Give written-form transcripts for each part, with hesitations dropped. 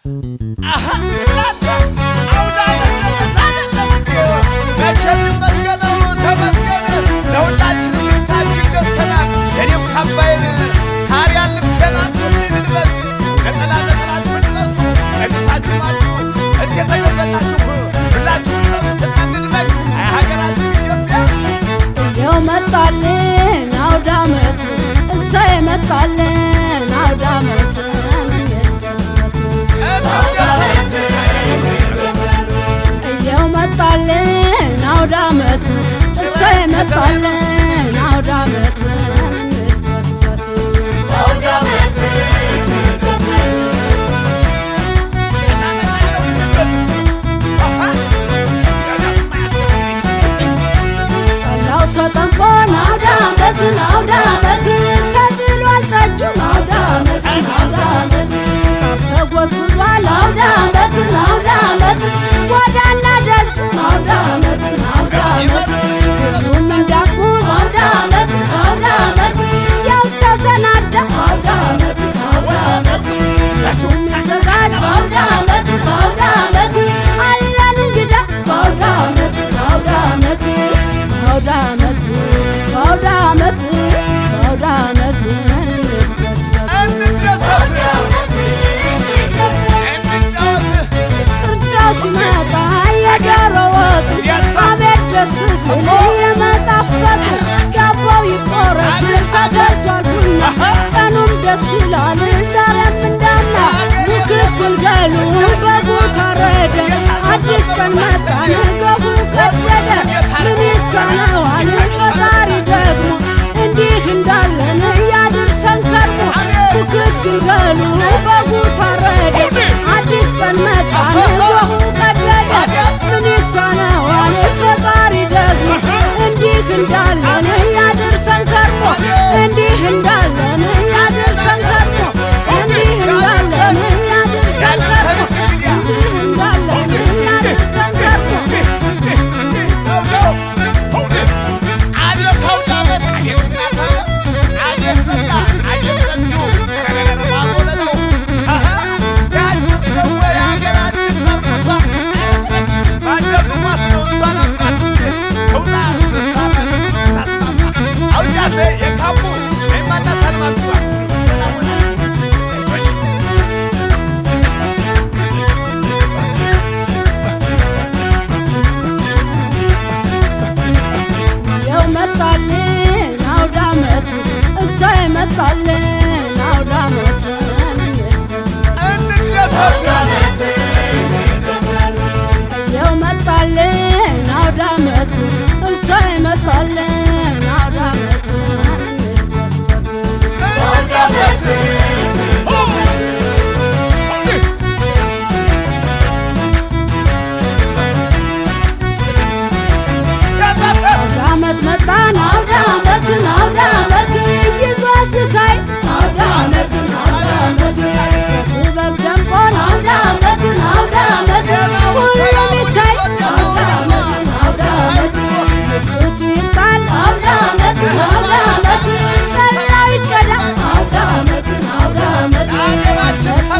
aha lata auda ለተሳደለ ለምንድነው መቼም ይመስገነው ተመስገን ለሁላችን ልብሳችን ገዝተናል እኔም ካባይን ሳሪያን ልብሴን ልልበስ ለተላላላችሁ ልበሱ ለብሳችሁ ማሉ እስኪ ተገዘላችሁ ሁላችሁ ልበሱ እንልበስ አይ ሀገራችን ኢትዮጵያ ይኸው መጣልን አውደ ዓመት እሰይ መጣልን አውደ ዓመት ይኸው መጣልን አውደ ዓመት እሰይ መጣልን አውደ ዓመት እንደሰት አውደ ዓመት ጠላው ተጠምቆን አውደ ዓመት አውደ ዓመት ተጥሏል ጠጁ አውደ ዓመት አውደ ዓመት ሳር ተጎዝጉዟል አውደ ዓመት አውደ ዓመት ጓዳና ደጁ አውደ ዓመት አውደ ዓመት ሁሉም እንዳቁ አውደ ዓመት አውደ ዓመት ያው ተሰናዳ አውደ ዓመት አውደ ዓመት ሰቱም ይዘጋጅ አውደ ዓመት አውደ ዓመት አለን እንግዳ አውደ ዓመት አውደ ዓመት አውደ ዓመት አውደ ዓመት አውደ ዓመት እንደሰት ሲመጣ የዶሮ ወጡ አቤት ደስ ሲል የመጣፈጡ ዳቦው ይቆረስ ተፈልቷል ቡና ቀኑም ደስ ይላል ዛሬም እንዳምና ሙክት ግልገሉ በጉ ታረደ አዲስ ቀን መጣን ገቡ ከበደ ምን ይሳነዋል ፈጣሪ ደግሞ እንዲህ እንዳለን ያድርሰን ከርሞ ሙክት ግልገሉ በጉ ታረደ አዲስ ቀን መጣን ገቡ ከበደ ምን ይሳነዋል ፈጣሪ ደግሞ እንዲህ እንዳለን ያድርሰን ከርሞ እንዲህ እንዳለን ያድርሰን ከርሞ እንዲህ እንዳለን ያድርሰን ከርሞ እንዲህ እንዳለን ያድርሰን ከርሞ መጣልን አውደ ዓመት እሰይ መጣልን አውደ ዓመት እንደሰት ይኸው መጣልን አውደ ዓመት እሰይ መጣልን አውደ ዓመት እንደሰት አውደ ዓመት ዓመት መጣን አውደ ዓመት አውደ ዓመት ይዞ ሲሳይ አውደ ዓመት አውደ ዓመት በጥበብ ደምቆን አውደ ዓመት አውደ ዓመት ሁሉም ይታይ አውደ ዓመት አውደ ዓመት ሙክቱ ይጣል አውደ ዓመት አውደ ዓመት ጠላው ይቀዳ አውደ ዓመት አውደ ዓመት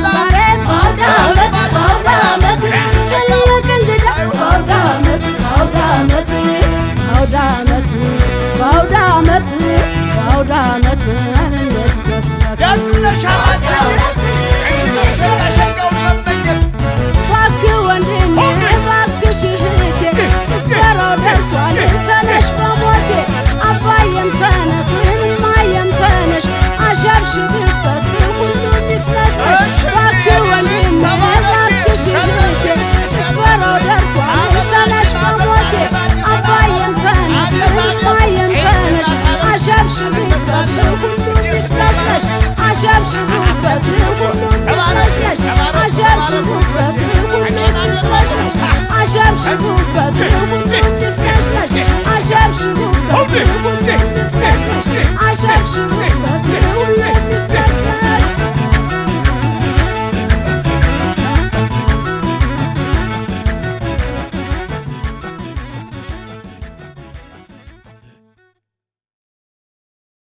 ዛሬ አውደ ዓመት አውደ ዓመት ትልቅ እንግዳ አውደ ዓመት አውደ ዓመት አውደ ዓመት በአውደ ዓመት በአውደ ዓመት እንደሰት እባክህ ወንድሜ እባክሽ እህቴ ጭፈራው ደርቷል ተነሽ በሞቴ አባዬም ተነስ እማዬም ተነሽ አሸብሽብበት ሁሉም ይፍነሽነሽ እባክህ ወንድሜ እባክሽ እህቴ ጭፈራው ደርቷል ተነሽ በሞቴ አባዬም ተነስ እማዬም ተነሽ አሸብሽብበት ሁሉም ይፍነሽነሽ አሸብሽቡበት ሁሉም ይፍነሽነሽ አሸብሽቡበት ሁሉም ይፍነሽነሽ አሸብሽቡበት ሁሉም ይፍነሽነሽ አሸብሽቡበት ሁሉም ይፍነሽነሽ አሸብሽቡበት